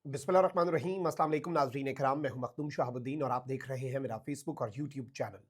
बिस्मिल्लाहिर्रहमानिर्रहीम। अस्सलाम वालेकुम नाज़रीन इकराम, मैं हूं मखदूम शहाबुद्दीन और आप देख रहे हैं मेरा फेसबुक और यूट्यूब चैनल।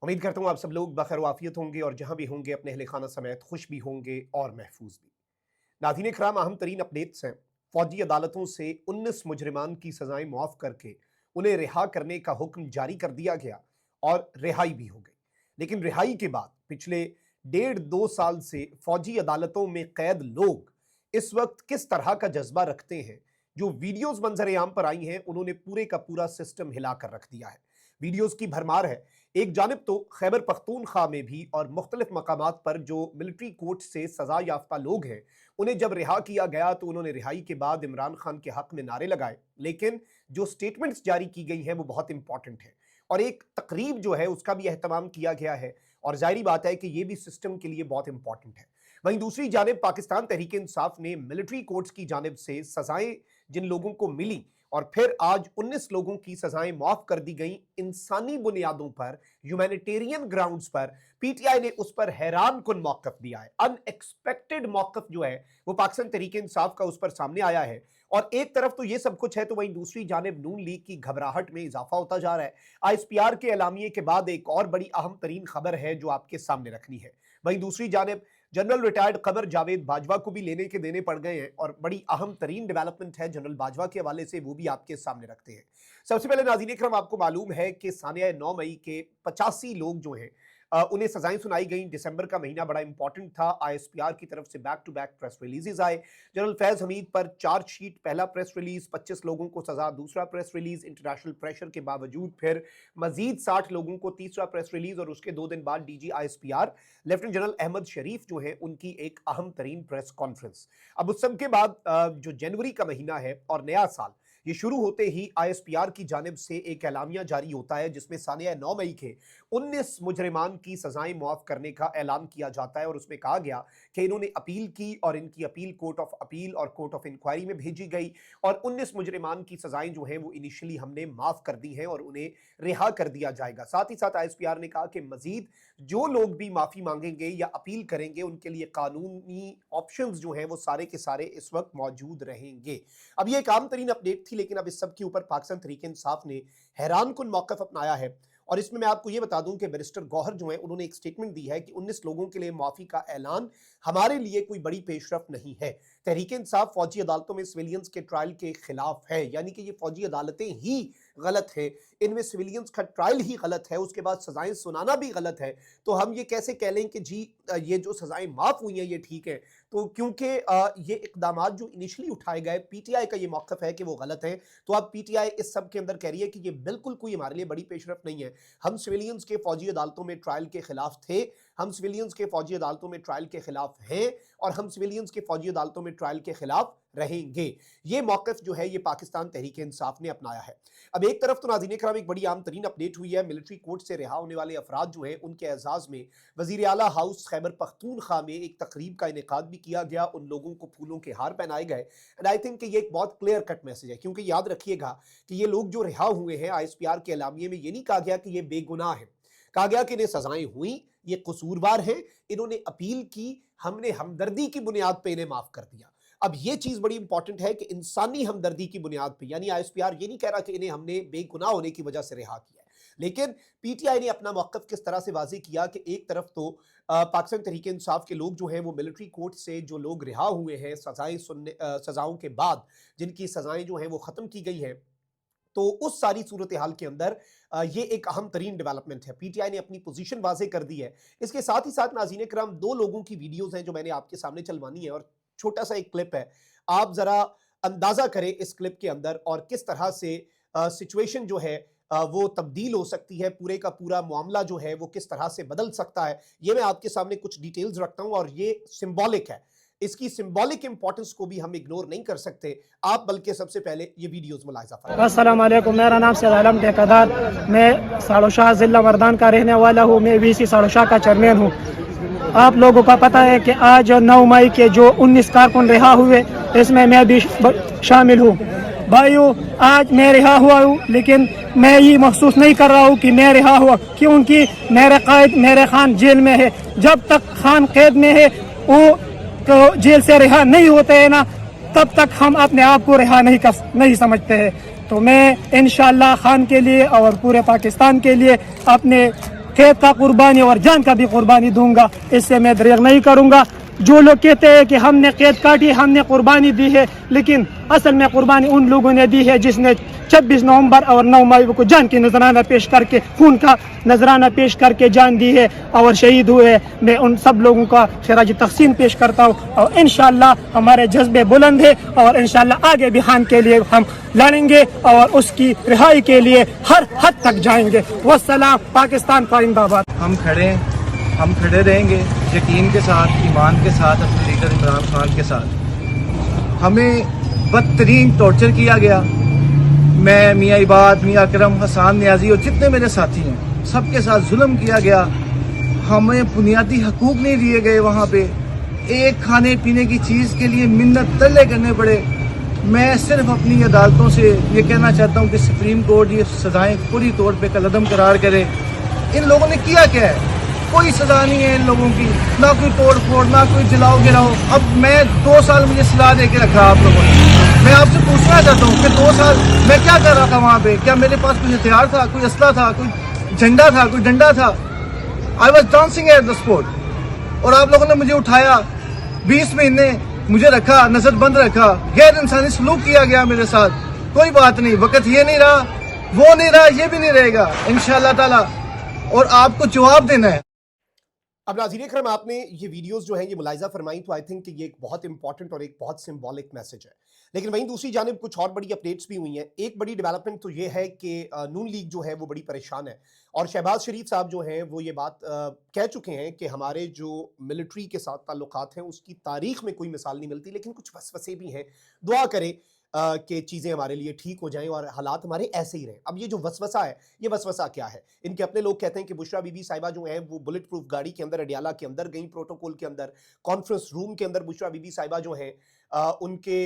उम्मीद करता हूं आप सब लोग बखैर वाफियत होंगे और जहां भी होंगे अपने अहले खाना समेत खुश भी होंगे और महफूज भी। नाज़रीन इकराम, अहम तरीन अपडेट्स हैं। फौजी अदालतों से 19 मुजरिमान की सजाएं मुआफ़ करके उन्हें रिहा करने का हुक्म जारी कर दिया गया और रिहाई भी हो गई। लेकिन रिहाई के बाद पिछले 1.5-2 साल से फौजी अदालतों में कैद लोग इस वक्त किस तरह का जज्बा रखते हैं, जो वीडियोस मंजर आम पर आई हैं, उन्होंने पूरे का पूरा सिस्टम हिला कर रख दिया है। वीडियोस की भरमार है। एक जानिब तो खैबर पख्तूनख्वा में भी और मुख्तलिफ मकामात पर जो मिलिट्री कोर्ट से सजा याफ्ता लोग हैं, उन्हें जब रिहा किया गया तो उन्होंने रिहाई के बाद इमरान खान के हक में नारे लगाए। लेकिन जो स्टेटमेंट्स जारी की गई हैं वो बहुत इंपॉर्टेंट है और एक तकरीब जो है उसका भी एहतमाम किया गया है और जाहिर बात है कि ये भी सिस्टम के लिए बहुत इंपॉर्टेंट है। वहीं दूसरी जानिब पाकिस्तान तहरीक इंसाफ ने मिलिट्री कोर्ट्स की जानिब से सजाएं जिन लोगों को मिली और फिर आज 19 लोगों की सजाएं माफ कर दी गई इंसानी बुनियादों पर, ह्यूमैनिटेरियन ग्राउंड्स पर, पीटीआई ने उस पर हैरान कुन मौकफ दिया है। अनएक्सपेक्टेड मौकफ जो है वो पाकिस्तान तहरीक इंसाफ का उस पर सामने आया है। और एक तरफ तो ये सब कुछ है तो वहीं दूसरी जानिब नून लीग की घबराहट में इजाफा होता जा रहा है। आईएसपीआर के एलामिये के बाद एक और बड़ी अहम तरीन खबर है जो आपके सामने रखनी है। वहीं दूसरी जानिब जनरल रिटायर्ड कमर जावेद बाजवा को भी लेने के देने पड़ गए हैं और बड़ी अहम तरीन डेवलपमेंट है जनरल बाजवा के हवाले से, वो भी आपके सामने रखते हैं। सबसे पहले नाज़रीन इकराम, आपको मालूम है कि सानिया 9 मई के 85 लोग जो हैं उन्हें सजाएं सुनाई गई। दिसंबर का महीना बड़ा इंपॉर्टेंट था। आईएसपीआर की तरफ से back to back press releases आए। जनरल फैज हमीद पर चार्जशीट, पहला प्रेस रिलीज, 25 लोगों को सजा, दूसरा प्रेस रिलीज। इंटरनेशनल प्रेशर के बावजूद फिर मजीद 60 लोगों को तीसरा प्रेस रिलीज और उसके 2 दिन बाद DG ISPR lieutenant general Ahmed Sharif जो है उनकी एक अहम तरीन प्रेस कॉन्फ्रेंस। अब उस सब के बाद जो जनवरी का महीना है और नया साल, ये शुरू होते ही आईएसपीआर की जानिब से एक एलामिया जारी होता है जिसमें सानिया 9 मई के 19 मुजरिमान की सजाएं मुआफ करने का ऐलान किया जाता है और उसमें कहा गया कि इन्होंने अपील की और इनकी अपील कोर्ट ऑफ अपील और कोर्ट ऑफ इंक्वायरी में भेजी गई और 19 मुजरिमान की सजाएं जो हैं वो इनिशियली हमने माफ कर दी हैं और उन्हें रिहा कर दिया जाएगा। साथ ही साथ आईएसपीआर ने कहा कि मजीद जो लोग भी माफी मांगेंगे या अपील करेंगे उनके लिए कानूनी ऑप्शंस जो हैं वो सारे के सारे इस वक्त मौजूद रहेंगे। अब ये एक आम तरीन अपडेट थी, लेकिन अब इस सब के ऊपर पाकिस्तान तहरीक इंसाफ ने हैरान कुन मौक़िफ़ अपनाया है और इसमें मैं आपको ये बता दूं कि बैरिस्टर गौहर जो है उन्होंने एक स्टेटमेंट दी है कि 19 लोगों के लिए माफी का ऐलान हमारे लिए कोई बड़ी पेशरफ नहीं है। तहरीक इंसाफ फौजी अदालतों में सिविलियंस के ट्रायल के खिलाफ है, यानी कि ये फौजी अदालतें ही गलत है, इनमें सिविलियंस का ट्रायल ही गलत है, उसके बाद सजाएं सुनाना भी गलत है। तो हम ये कैसे कह लें कि जी ये जो सजाएं माफ हुई हैं ये ठीक है? तो क्योंकि ये इकदाम जो इनिशियली उठाए गए, पीटीआई का ये मौक़िफ़ है कि वो गलत है, तो अब पीटीआई इस सब के अंदर कह रही है कि ये बिल्कुल कोई हमारे लिए बड़ी पेशरफ नहीं है। हम सिविलियंस के फौजी अदालतों में ट्रायल के खिलाफ थे, हम सिविलियंस के फौजी अदालतों में ट्रायल के खिलाफ हैं और हम सिविलियंस के फौजी अदालतों में ट्रायल के खिलाफ रहेंगे। ये मौक़िफ़ जो है ये पाकिस्तान तहरीक इंसाफ ने अपनाया है। अब एक तरफ तो नाज़रीन इकराम एक बड़ी आम तरीन अपडेट हुई है, मिलिट्री कोर्ट से रिहा होने वाले अफराद जो हैं उनके एजाज़ में वज़ीर आला हाउस खैबर पख्तूनख्वा में एक तकरीब का इनेकाद भी किया गया। उन लोगों को फूलों के हार पहनाए गए एंड आई थिंक कि ये एक बहुत क्लियर कट मैसेज है, क्योंकि याद रखिएगा कि ये लोग जो रिहा हुए हैं, आईएसपीआर के एलामिये में ये नहीं कहा गया कि ये बेगुनाह है, कहा गया कि इन्हें सजाएं हुई, ये कसूरवार हैं, इन्होंने अपील की, हमने हमदर्दी की बुनियाद पे इन्हें माफ कर दिया। अब ये चीज बड़ी इंपॉर्टेंट है कि इंसानी हमदर्दी की बुनियाद पे, यानी आईएसपीआर ये नहीं कह रहा कि इन्हें हमने बेगुनाह होने की वजह से रिहा किया है। लेकिन पीटीआई ने अपना मौक़िफ़ किस तरह से वाज़ेह किया कि एक तरफ तो पाकिस्तान तहरीक इंसाफ के लोग जो हैं वो मिलिट्री कोर्ट से जो लोग रिहा हुए हैं सजाओं के बाद, जिनकी सजाएं जो हैं वो ख़त्म की गई हैं, तो उस सारी सूरत हाल के अंदर ये एक अहम तरीन डेवलपमेंट है। पीटीआई ने अपनी पोजीशन वाज़ेह कर दी है। इसके साथ ही साथ नाज़रीन इकराम 2 लोगों की वीडियोस हैं जो मैंने आपके सामने चलवानी है और छोटा सा एक क्लिप है, आप जरा अंदाजा करें इस क्लिप के अंदर और किस तरह से सिचुएशन जो है वो तब्दील हो सकती है, पूरे का पूरा मामला जो है वो किस तरह से बदल सकता है। ये मैं आपके सामने कुछ डिटेल्स रखता हूं और ये सिंबॉलिक है, इसकी सिंबॉलिक इंपॉर्टेंस को भी हम इग्नोर नहीं कर सकते। आप बल्कि सबसे पहले ये वीडियोस मुलाहिजा फरमाएं। अस्सलाम वालेकुम, मेरा नाम सैयद आलम ठेकेदार, मैं साड़ोशाह ज़िला मर्दान का रहने वाला हूँ। मैं वीसी साड़ोशाह का चेयरमैन हूँ। आप लोगों का पता है कि आज 9 मई के जो 19 कारकुन रिहा हुए, इसमें मैं भी शामिल हूँ। भाइयों, आज मैं रिहा हुआ हूँ, लेकिन मैं ये महसूस नहीं कर रहा हूँ कि मैं रिहा हुआ, क्योंकि मेरे कायद मेरे खान जेल में है। जब तक खान कैद में है वो तो जेल से रिहा नहीं होते हैं ना, तब तक हम अपने आप को रिहा नहीं समझते हैं। तो मैं इंशाअल्लाह खान के लिए और पूरे पाकिस्तान के लिए अपने खेत का कुर्बानी और जान का भी कुर्बानी दूंगा, इससे मैं दरेग नहीं करूंगा। जो लोग कहते हैं कि हमने खेत काटी, हमने कुर्बानी दी है, लेकिन असल में कुर्बानी उन लोगों ने दी है जिसने 26 नवंबर और 9 मई को जान की नजराना पेश करके, खून का नजराना पेश करके जान दी है और शहीद हुए। मैं उन सब लोगों का खिराज तहसीन पेश करता हूँ और इंशाअल्लाह हमारे जज्बे बुलंद है और इंशाअल्लाह आगे भी खान के लिए हम लड़ेंगे और उसकी रिहाई के लिए हर हद तक जाएंगे। वस्सलाम, पाकिस्तान का जिंदाबाद। हम खड़े रहेंगे यकीन के साथ, ईमान के साथ, अपने लीडर इमरान खान के साथ। हमें बदतरीन टॉर्चर किया गया। मैं, मियाँ इबाद, मियाँ अकरम, हसान नियाजी और जितने मेरे साथी हैं, सबके साथ जुल्म किया गया। हमें बुनियादी हकूक नहीं दिए गए। वहाँ पे एक खाने पीने की चीज़ के लिए मिन्नत तरले करने पड़े। मैं सिर्फ अपनी अदालतों से ये कहना चाहता हूँ कि सुप्रीम कोर्ट ये सज़ाएँ पूरी तौर पे कलअदम करार करे। इन लोगों ने किया क्या है? कोई सज़ा नहीं है इन लोगों की, ना कोई तोड़ फोड़, ना कोई जलाओ गिराओ। अब मैं 2 साल मुझे सलाह दे के रखा आप लोगों ने। मैं आपसे पूछना चाहता हूँ कि 2 साल मैं क्या कर रहा था वहाँ पे? क्या मेरे पास कोई हथियार था, कोई असला था, कोई झंडा था, कोई डंडा था? I was dancing at the spot. और आप लोगों ने मुझे उठाया, 20 महीने मुझे रखा, नजरबंद रखा, गैर इंसानी सलूक किया गया मेरे साथ। कोई बात नहीं, वक्त ये नहीं रहा, वो नहीं रहा, ये भी नहीं रहेगा इंशाअल्लाह ताला, और आपको जवाब देना है। अब नाज़रीन इकराम, आपने ये वीडियोस जो हैं ये मुलाहिज़ा फरमाई, तो आई थिंक कि ये एक बहुत इंपॉर्टेंट और एक बहुत सिंबॉलिक मैसेज है। लेकिन वहीं दूसरी जानिब कुछ और बड़ी अपडेट्स भी हुई हैं। एक बड़ी डेवलपमेंट तो ये है कि नून लीग जो है वो बड़ी परेशान है और शहबाज शरीफ साहब जो हैं वो ये बात कह चुके हैं कि हमारे जो मिलिट्री के साथ ताल्लुकात हैं उसकी तारीख में कोई मिसाल नहीं मिलती, लेकिन कुछ वसवसे भी हैं। दुआ करें कि चीज़ें हमारे लिए ठीक हो जाएं और हालात हमारे ऐसे ही रहें। अब ये जो वसवसा है, ये वसवसा क्या है? इनके अपने लोग कहते हैं कि बुशरा बीबी साहिबा जो हैं वो बुलेट प्रूफ गाड़ी के अंदर अडियाला के अंदर गई, प्रोटोकॉल के अंदर, कॉन्फ्रेंस रूम के अंदर बुशरा बीबी साहिबा जो हैं उनके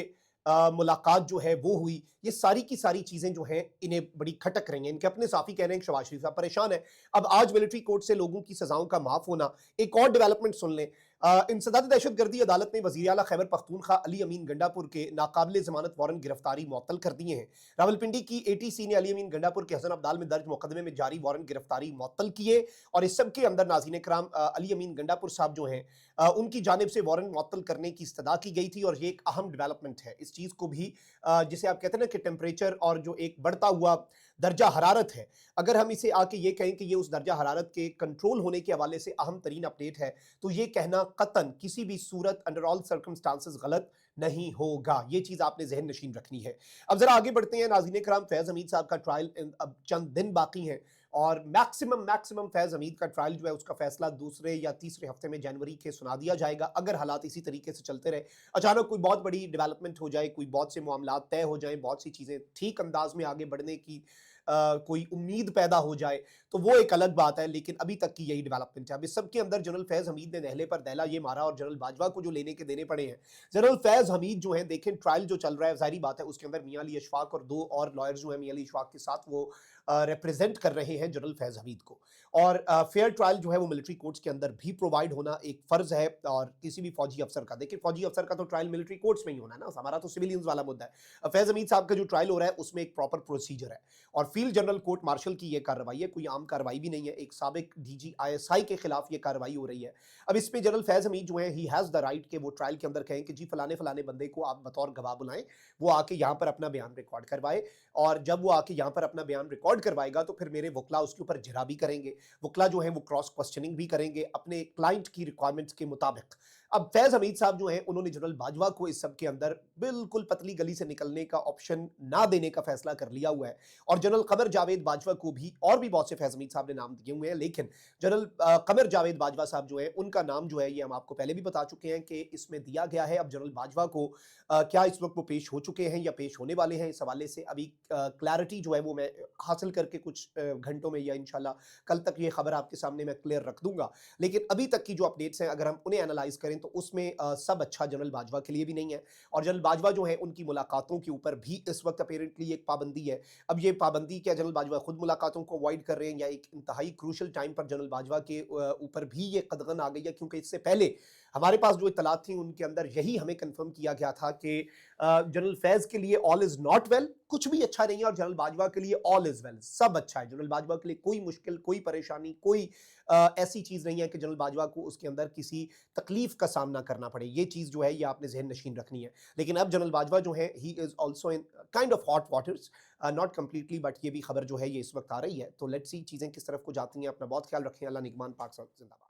मुलाकात जो है वो हुई। ये सारी की सारी चीज़ें जो हैं इन्हें बड़ी खटक रही हैं। इनके अपने साफ़ी कह रहे हैं कि शहबाज शरीफ साहब परेशान है। अब आज मिलिट्री कोर्ट से लोगों की सज़ाओं का माफ़ होना। एक और डेवलपमेंट सुन लें। इंसदाद दहशतगर्दी अदालत ने वज़ीर आला खैबर पख्तूनख्वा अली अमीन गंडापुर के नाकाबिल ज़मानत वारंट गिरफ्तारी मुअत्तल कर दिए हैं। रावलपिंडी की ATC ने अली अमीन गंडापुर के हसन अब्दाल में दर्ज मुकदमे में जारी वारंट गिरफ्तारी मुअत्तल किए और इस सब के अंदर नाज़रीन इकराम अली अमीन गंडापुर साहब जो हैं उनकी जानिब से वारंट मुअत्तल करने की इस्तदा की गई थी और ये एक अहम डेवलपमेंट है। इस चीज़ को भी जिसे आप कहते हैं ना कि टेम्परेचर और जो एक बढ़ता हुआ दर्जा हरारत है, अगर हम इसे आके ये कहें कि ये उस दर्जा हरारत के कंट्रोल होने के हवाले से अहम तरीन अपडेट है, तो ये कहना कतन किसी भी सूरत अंडर ऑल सर्कमस्टांसेस गलत नहीं होगा। ये चीज़ आपने ज़हन नशीन रखनी है। अब ज़रा आगे बढ़ते हैं नाज़रीन कराम। फैज़ हमीद साहब का ट्रायल अब चंद दिन बाकी हैं और मैक्सिमम फैज़ हमीद का ट्रायल जो है उसका फैसला दूसरे या तीसरे हफ्ते में जनवरी के सुना दिया जाएगा, अगर हालात इसी तरीके से चलते रहे। अचानक कोई बहुत बड़ी डेवलपमेंट हो जाए, कोई बहुत से मामलात तय हो जाएं, बहुत सी चीज़ें ठीक अंदाज में आगे बढ़ने की कोई उम्मीद पैदा हो जाए तो वो एक अलग बात है, लेकिन अभी तक की यही डेवलपमेंट है। अब इस सब के अंदर जनरल फैज़ हमीद ने नहले पर दहला ये मारा और जनरल बाजवा को जो लेने के देने पड़े हैं। जनरल फैज़ हमीद जो है, देखें ट्रायल जो चल रहा है, ज़ाहिर बात है उसके अंदर मियां अली अशफाक और 2 और लॉयर्स जो हैं मियां अली अशफाक के साथ वो रिप्रेजेंट कर रहे हैं जनरल फैज़ हमीद को। और फेयर ट्रायल जो है वो मिलिट्री कोर्ट्स के अंदर भी प्रोवाइड होना एक फ़र्ज़ है और किसी भी फौजी अफसर का। देखिए फौजी अफसर का तो ट्रायल मिलिट्री कोर्ट्स में ही होना है ना, हमारा तो सिविलियंस वाला मुद्दा है। फैज़ हमीद साहब का जो ट्रायल हो रहा है उसमें एक प्रॉपर प्रोसीजर है और फील्ड जनरल कोर्ट मार्शल की ये कार्रवाई है, कोई आम कार्रवाई भी नहीं है। एक साबिक DG ISI के खिलाफ ये कार्रवाई हो रही है। अब इस पे जनरल फैज़ हमीद जो है ही हैज़ द राइट कि वो ट्रायल के अंदर कहें कि जी फलाने फलाने बंदे को आप बतौर गवाह बुलाएं, वो आके यहाँ पर अपना बयान रिकॉर्ड करवाए और जब वो आके यहाँ पर अपना बयान रिकॉर्ड करवाएगा तो फिर मेरे वकला उसके ऊपर जरा भी करेंगे। वकला जो है वो क्रॉस क्वेश्चनिंग भी करेंगे अपने क्लाइंट की रिक्वायरमेंट्स के मुताबिक। अब फैज़ हमीद साहब जो हैं उन्होंने जनरल बाजवा को इस सब के अंदर बिल्कुल पतली गली से निकलने का ऑप्शन ना देने का फैसला कर लिया हुआ है और जनरल कमर जावेद बाजवा को भी, और भी बहुत से फैज़ हमीद साहब ने नाम दिए हुए हैं, लेकिन जनरल कमर जावेद बाजवा साहब जो है उनका नाम जो है ये हम आपको पहले भी बता चुके हैं कि इसमें दिया गया है। अब जनरल बाजवा को क्या इस वक्त वो पेश हो चुके हैं या पेश होने वाले हैं, इस हवाले से अभी क्लैरिटी जो है वो मैं हासिल करके कुछ घंटों में या इंशाल्लाह कल तक ये खबर आपके सामने मैं क्लियर रख दूंगा। लेकिन अभी तक की जो अपडेट्स हैं अगर हम उन्हें एनालाइज करें तो उसमें सब अच्छा जनरल बाजवा के लिए भी नहीं है और जनरल बाजवा जो है उनकी मुलाकातों के ऊपर भी इस वक्त अपेरेंटली एक पाबंदी है। अब ये पाबंदी क्या जनरल बाजवा खुद मुलाकातों को अवॉइड कर रहे हैं या एक इंतहाई क्रूशल टाइम पर जनरल बाजवा के ऊपर भी ये कदगन आ गई है, क्योंकि इससे पहले ہمارے پاس جو اطلاعات تھیں ان کے اندر یہی ہمیں کنفرم کیا گیا تھا کہ جنرل فیض کے لیے آل از ناٹ ویل، کچھ بھی اچھا نہیں ہے، اور جنرل باجوہ کے لیے آل از ویل، سب اچھا ہے. جنرل باجوہ کے لیے کوئی مشکل، کوئی پریشانی، کوئی ایسی چیز نہیں ہے کہ جنرل باجوہ کو اس کے اندر کسی تکلیف کا سامنا کرنا پڑے. یہ چیز جو ہے یہ آپ نے ذہن نشین رکھنی ہے. لیکن اب جنرل باجوہ جو ہیں he is also in kind of hot waters, not completely, but یہ بھی خبر جو ہے یہ اس وقت آ رہی ہے. تو لیٹس سی چیزیں کس طرف کو جاتی ہیں. اپنا بہت خیال رکھیں. اللہ نگمان پاک زندہ باد.